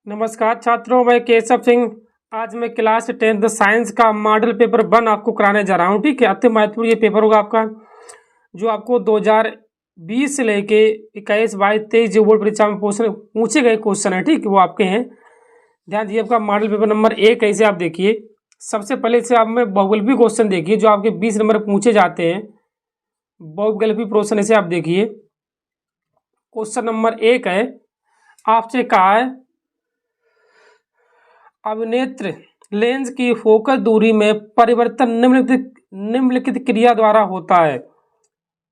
नमस्कार छात्रों, मैं केशव सिंह। आज मैं क्लास 10th साइंस का मॉडल पेपर 1 आपको कराने जा रहा हूँ। ठीक है, अति महत्वपूर्ण ये पेपर होगा आपका, जो आपको 2020 से लेके 21, 22, 23 जो बोर्ड परीक्षा में पूछे गए क्वेश्चन है, ठीक है, वो आपके हैं। ध्यान दीजिए, आपका मॉडल पेपर नंबर 1 ऐसे आप देखिए। सबसे पहले से आप में बहुविकल्पी क्वेश्चन देखिए, जो आपके 20 नंबर पूछे जाते हैं। बहुविकल्पी प्रश्न ऐसे आप देखिए। क्वेश्चन नंबर 1 है, आपसे कहा है अभिनेत्र लेंस की फोकस दूरी में परिवर्तन निम्नलिखित क्रिया द्वारा होता है।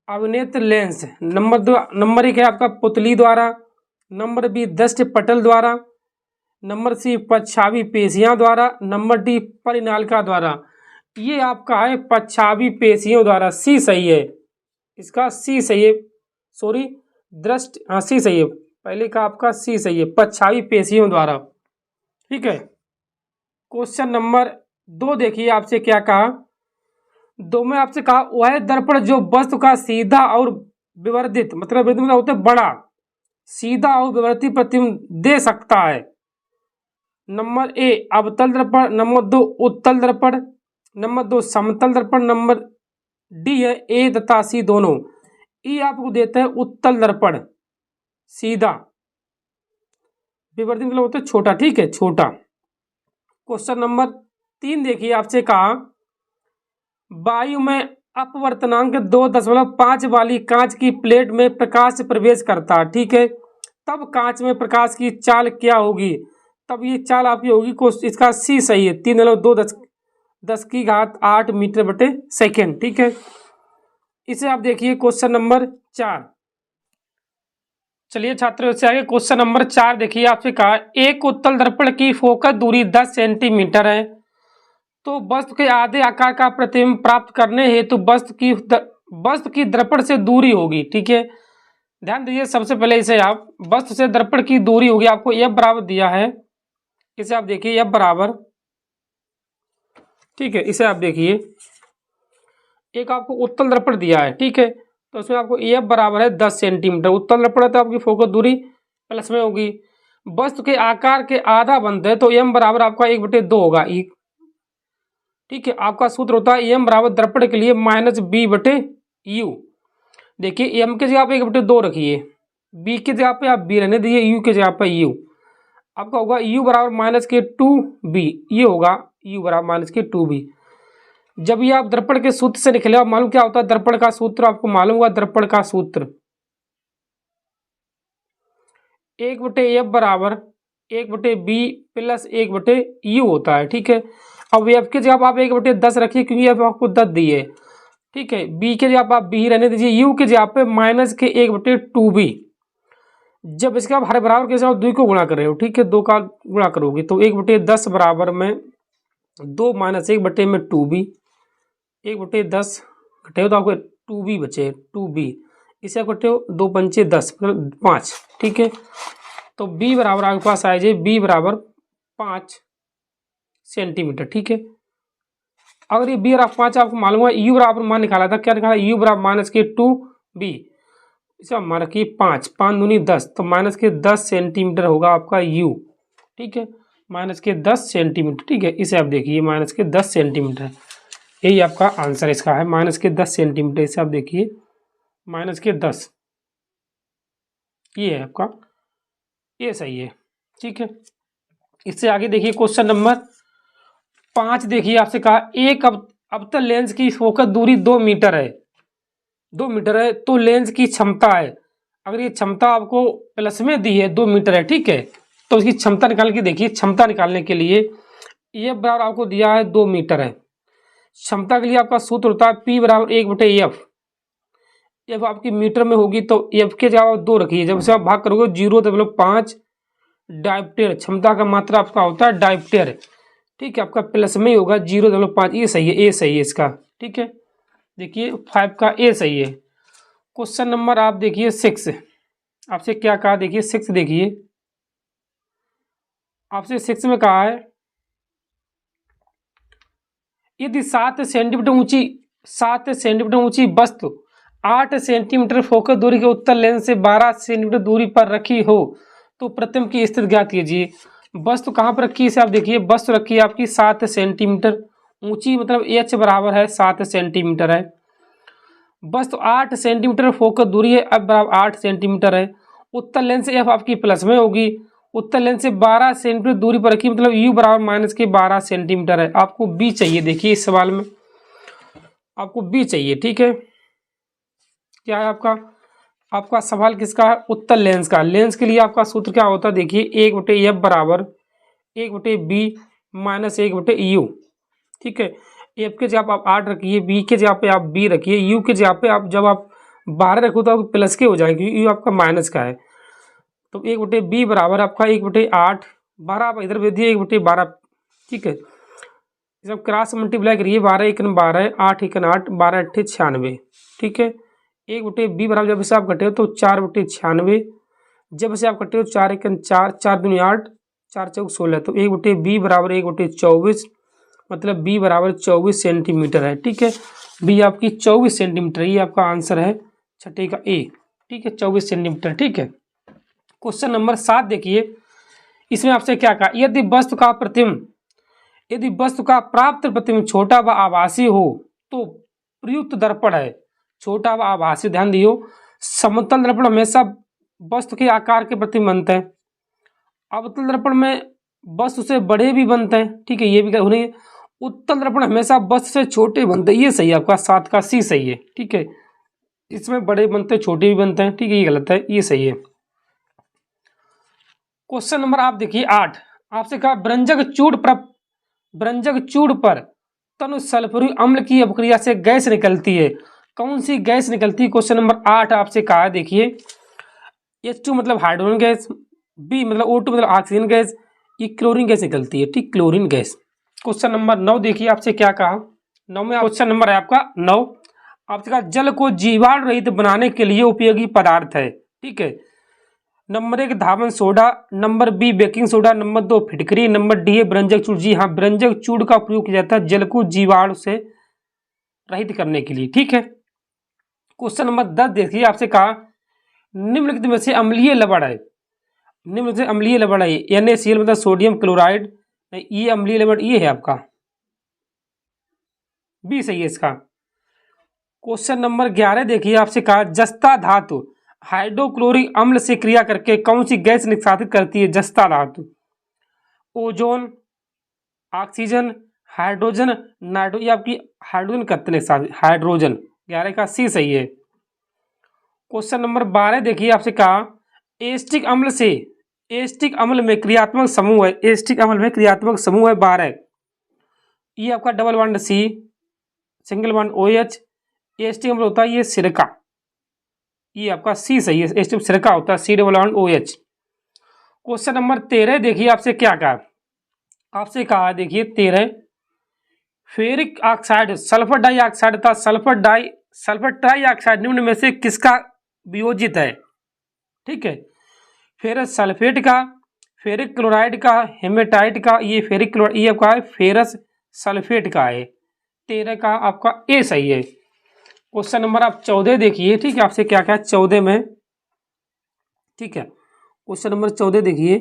अभिनेत्र लेंस नंबर 1 है आपका पुतली द्वारा, नंबर बी दृष्टि पटल द्वारा, नंबर सी पश्चावी पेशियां द्वारा, नंबर डी परिनालिका द्वारा। ये आपका है पश्चावी पेशियों द्वारा। सी सही है, इसका सी सही है। सॉरी, दृष्टि, हाँ सी सही है। पहले का आपका सी सही है, पश्चावी पेशियों द्वारा। ठीक है। क्वेश्चन नंबर 2 देखिए, आपसे क्या कहा। 2 में आपसे कहा वह दर्पण जो वस्तु का सीधा और विवर्धित मतलब होता है बड़ा, सीधा और विवर्धित प्रतिबिंब दे सकता है। नंबर ए अवतल दर्पण, नंबर 2 उत्तल दर्पण, नंबर 2 समतल दर्पण, नंबर डी है ए तथा सी दोनों। ई आपको देता है उत्तल दर्पण, सीधा, विवर्धित मतलब होता है छोटा। ठीक है, छोटा। क्वेश्चन नंबर 3 देखिए, आपसे कहा वायु में अपवर्तनांक 2.5 वाली कांच की प्लेट में प्रकाश प्रवेश करता है। ठीक है, तब कांच में प्रकाश की चाल क्या होगी? तब ये चाल आपकी होगी, इसका सी सही है, 3.2 10 की घात 8 मीटर बटे सेकेंड। ठीक है, इसे आप देखिए क्वेश्चन नंबर 4। चलिए छात्रों, इससे आगे क्वेश्चन नंबर 4 देखिए, आपसे कहा एक उत्तल दर्पण की फोकस दूरी 10 सेंटीमीटर है, तो वस्तु के आधे आकार का प्रतिबिंब प्राप्त करने हेतु वस्तु की दर्पण से दूरी होगी। ठीक है, ध्यान दीजिए। सबसे पहले इसे आप वस्तु से दर्पण की दूरी होगी, आपको एफ बराबर दिया है, इसे आप देखिए एफ बराबर। ठीक है, इसे आप देखिए, एक आपको उत्तल दर्पण दिया है। ठीक है, तो उसमें आपको एफ बराबर है 10 सेंटीमीटर। उत्तल दर्पण है तो आपकी फोकस दूरी प्लस में होगी। वस्तु के आकार के आधा बनता है तो एम बराबर आपका 1/2 होगा। ई, ठीक है, आपका सूत्र होता है एम बराबर दर्पण के लिए -b/u। देखिए, एम के जगह आप 1/2 रखिए, बी की जगह पे आप बी रहने दीजिए, यू की जगह पे यू। आपका होगा u बराबर -2b, ये होगा u बराबर -2b। जब ये आप दर्पण के सूत्र से निकले, आप मालूम क्या होता है दर्पण का सूत्र? आपको मालूम हुआ दर्पण का सूत्र 1/f बराबर 1/b प्लस 1/u होता है। ठीक है, अब एफ के जगह आप 1/10 रखिए, क्योंकि एफ आपको 10 दी है। ठीक है, बी के जगह आप बी रहने दीजिए, यू के जगह पे -1/2b। जब इसके आप हर बराबर के साथ 2 को गुणा कर रहे हो, ठीक है, 2 का गुणा करोगे तो 1/10 बराबर में 2 - 1/2b, 1/10 घटे हो तो आपको 2b बचे, 2b। इसे आप घटे हो 2 पंचे 10 मतलब 5। ठीक है, तो b बराबर आपके पास आ जाए, b बराबर 5 सेंटीमीटर। ठीक है, अगर ये b बराबर 5 आपको मालूम है, u बराबर मान निकाला था, क्या निकाला? u बराबर -2b, इसे आप मान रखिए 5, 5 दूनी 10, तो -10 सेंटीमीटर होगा आपका u। ठीक है, -10 सेंटीमीटर। ठीक है, इसे आप देखिए -10 सेंटीमीटर, यही आपका आंसर इसका है, -10 सेंटीमीटर। इसे आप देखिए -10, ये है आपका, ये सही है। ठीक है, इससे आगे देखिए क्वेश्चन नंबर 5 देखिए, आपसे कहा एक अवतल लेंस की फोकस दूरी 2 मीटर है, 2 मीटर है, तो लेंस की क्षमता है। अगर ये क्षमता आपको प्लस में दी है 2 मीटर है, ठीक है, तो इसकी क्षमता निकाल के देखिए। क्षमता निकालने के लिए ये बराबर आपको दिया है 2 मीटर है। क्षमता के लिए आपका सूत्र होता है P बराबर 1/f। जब आपकी मीटर में होगी तो f के जगह 2 रखिए, जब से आप भाग करोगे 0.5 डायप्टर। क्षमता का मात्रा आपका होता है डायप्टर। ठीक है, आपका प्लस में ही होगा 0.5। ये सही है, ए सही है इसका। ठीक है, देखिए 5 का ए सही है। क्वेश्चन नंबर आप देखिए 6, आपसे क्या कहा देखिए 6 देखिए, आपसे 6 में कहा है यदि 7 सेंटीमीटर ऊंची वस्तु 8 सेंटीमीटर फोकस दूरी के उत्तल लेंस से 12 सेंटीमीटर दूरी पर रखी हो तो प्रतिबिंब की स्थिति ज्ञात कीजिए। बस तो कहाँ पर रखी है इसे आप देखिए, बस तो रखी है आपकी 7 सेंटीमीटर ऊंची, मतलब एच बराबर है 7 सेंटीमीटर है। बस तो 8 सेंटीमीटर फोकस दूरी है, अब बराबर 8 सेंटीमीटर है। उत्तर लेंस एफ आपकी प्लस में होगी, उत्तर लेंस से 12 सेंटीमीटर दूरी पर रखी, मतलब यू बराबर माइनस के 12 सेंटीमीटर है। आपको बी चाहिए, देखिए इस सवाल में आपको बी चाहिए, ठीक है। क्या है आपका सवाल किसका है? उत्तर लेंस का। लेंस के लिए आपका सूत्र क्या होता है देखिए, 1/f बराबर 1/b माइनस 1/u, ठीक है। एफ के जगह आप 8 रखिए, बी के जगह पे आप बी रखिए, यू के जगह पे आप जब आप 12 रखो तो आप प्लस के हो जाएगी, यू आपका माइनस का है। तो 1/b बराबर आपका 1/8, 12 आप इधर भेज दिए 1/12, ठीक है। जब क्रॉस मल्टीप्लाई करिए, 12 एकन 12, 8 एकन 8, 12 अट्ठे 96, ठीक है। 1/b बराबर जब इसे आप कटे हो तो 4/96, जब इसे आप कटे हो 4 एकन 4, 4 दूनी 8, 4 चौक 16, तो 1/b बराबर 1/24, मतलब बी बराबर 24 सेंटीमीटर है, ठीक है। बी आपकी 24 सेंटीमीटर, ये आपका आंसर है छठे का ए, ठीक है, 24 सेंटीमीटर, ठीक है। क्वेश्चन नंबर 7 देखिए, इसमें आपसे क्या कहा, यदि वस्तु का प्राप्त प्रतिबिंब छोटा व आभासी हो तो प्रयुक्त दर्पण है छोटा व आभासी। ध्यान दियो, समतल दर्पण हमेशा वस्तु के आकार के प्रतिबिंब बनते हैं, अवतल दर्पण में वस्तु से बड़े भी बनते हैं, ठीक है, ये भी होने। उत्तल दर्पण हमेशा वस्तु से छोटे बनते हैं, ये सही है आपका 7 का सी सही है, ठीक है। इसमें बड़े बनते हैं छोटे भी बनते हैं, ठीक है, ये गलत है, ये सही है। क्वेश्चन नंबर आप देखिए 8, आपसे कहा ब्रंजक चूड़ पर तनु सल्फ्यूरिक अम्ल की अभिक्रिया से गैस निकलती है, कौन सी गैस निकलती है? क्वेश्चन नंबर 8 आपसे कहा है देखिए, H2 मतलब हाइड्रोजन गैस, B मतलब O2 मतलब ऑक्सीजन गैस, ये क्लोरीन गैस निकलती है, ठीक, क्लोरीन गैस। क्वेश्चन नंबर 9 देखिए, आपसे क्या कहा, 9 में क्वेश्चन नंबर है आपका 9, आपसे कहा जल को जीवाणु रहित बनाने के लिए उपयोगी पदार्थ है, ठीक है। नंबर 1 धावन soda, number B baking soda, number 2 फिटकरी, नंबर डी है ब्रंजक चूड़। जी हाँ, ब्रंजक चूड़ का प्रयोग किया जाता है जल को जीवाणु से रहित करने के लिए, ठीक है। क्वेश्चन नंबर 10 देखिए, आपसे कहा निम्नलिखित में से अम्लीय लवण है, निम्न से अम्लीय लवण है, NaCl मतलब सोडियम क्लोराइड, ये अम्लीय लवण ये है आपका बी सही है इसका। क्वेश्चन नंबर 11 देखिए, आपसे कहा जस्ता धातु हाइड्रोक्लोरिक अम्ल से क्रिया करके कौन सी गैस निष्कासित करती है? जस्ता धातु, ओजोन, ऑक्सीजन, हाइड्रोजन, नाइट्रोजन, ये आपकी हाइड्रोजन करते हैं, हाइड्रोजन, 11 का सी सही है। क्वेश्चन नंबर 12 देखिए, आपसे कहा एस्टिक अम्ल में क्रियात्मक समूह है, एस्टिक अम्ल में क्रियात्मक समूह है 12, ये आपका double bond C, single bond OH, acetic अम्ल होता है ये सिरका, ये आपका सी सही है, एस्टिक सिरका होता है, C double bond OH। Question number 13 देखिए, आपसे क्या कहा, आपसे कहा देखिए 13 फेरिक ऑक्साइड सल्फर डाइऑक्साइड था, सल्फर ट्राइऑक्साइड निम्न में से किसका वियोजित है? ठीक है, फेरस सल्फेट का, फेरिक क्लोराइड का, हेमेटाइट का, ये फेरिक क्लोराइड ये आपका है फेरस सल्फेट का है, 13 का आपका ए सही है। क्वेश्चन नंबर आप 14 देखिए, ठीक है, आपसे क्या क्या 14 में, ठीक है, क्वेश्चन नंबर 14 देखिए,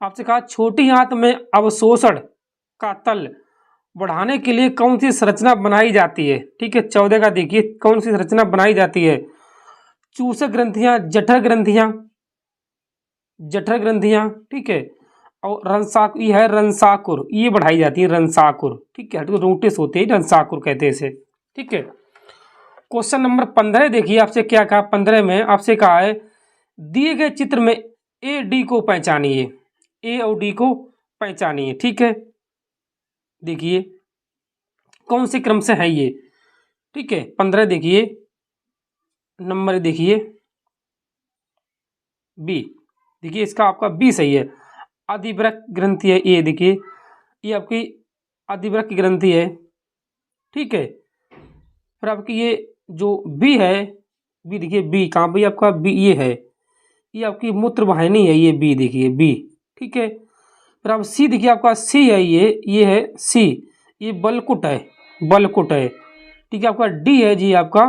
आपसे कहा छोटी आंत में अवशोषण का तल बढ़ाने के लिए कौन सी संरचना बनाई जाती है? ठीक है, 14 का देखिए कौन सी संरचना बनाई जाती है? चूसक ग्रंथियां, जठर ग्रंथियां, ठीक है, और ये है रंसाकुर, ये बढ़ाई जाती है रंसाकुर, ठीक है, तो रूटिस होते हैं रंसाकुर कहते हैं इसे, ठीक है। क्वेश्चन नंबर 15 देखिए, आपसे क्या कहा, 15 में आपसे कहा है दिए गए चित्र में ए डी को पहचानिए, ए और डी को पहचानिए, ठीक है, देखिए कौन से क्रम से है ये, ठीक है। 15 देखिए, नंबर देखिए बी, देखिए इसका आपका बी सही है, अधिवृक्क ग्रंथि है, ये देखिए ये आपकी अधिवृक्क ग्रंथि है, ठीक है। फिर आपकी ये जो बी है, बी देखिए बी कहाँ पे आपका बी ये है, ये आपकी मूत्र वाहिनी है, ये बी देखिए बी, ठीक है। फिर आप सी देखिए आपका सी है, ये है सी, ये बलकुट है, ठीक है। आपका डी है जी आपका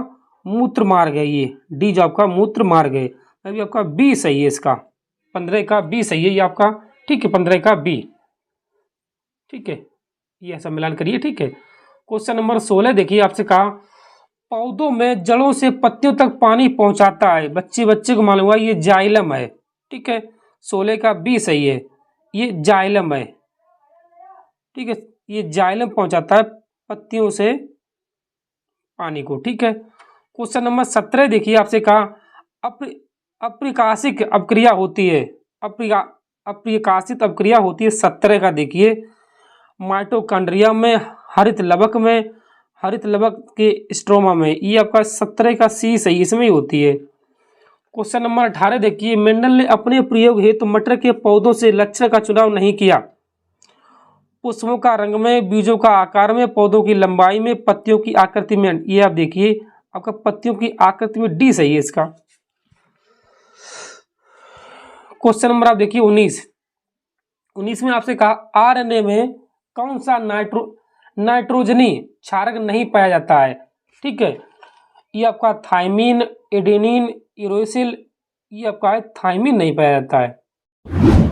मूत्र मार्ग है, ये डी जो आपका मूत्र मार्ग है, अभी आपका बी सही है इसका, 15 का बी सही है ये आपका, ठीक है, 15 का बी, ठीक है, ये ऐसा मिलान करिए, ठीक है। क्वेश्चन नंबर 16 देखिए, आपसे कहा पौधों में जड़ों से पत्तियों तक पानी पहुंचाता है, बच्चे को मालूम हुआ ये जाइलम है, ठीक है, 16 का बी सही है, ये जाइलम है, ठीक है, ये जाइलम पहुंचाता है पत्तियों से पानी को, ठीक है। क्वेश्चन नंबर 17 देखिए, आपसे कहा अप्रकाशिक अपक्रिया होती है, अप्रकाशित अपक्रिया होती है 17 का देखिए, माइटोकॉन्ड्रिया में, हरित लवक में, हरित लवक के स्ट्रोमा में, ये आपका 17 का सी सही इसमें ही होती है। क्वेश्चन नंबर 18 देखिए, मेंडल ने अपने प्रयोग हेतु मटर के पौधों से लक्षण का चुनाव नहीं किया, पुष्पों का रंग में, बीजों का आकार में, पौधों की लंबाई में, पत्तियों की आकृति में, ये आप देखिए आपका पत्तियों की आकृति में डी सही है इसका। क्वेश्चन नंबर आप देखिए 19 में आपसे कहा आरएनए में कौन सा नाइट्रोजनी क्षारक नहीं पाया जाता है, ठीक है, ये आपका थाइमीन, एडेनिन, यूरेसिल, ये आपका थाइमीन नहीं पाया जाता है।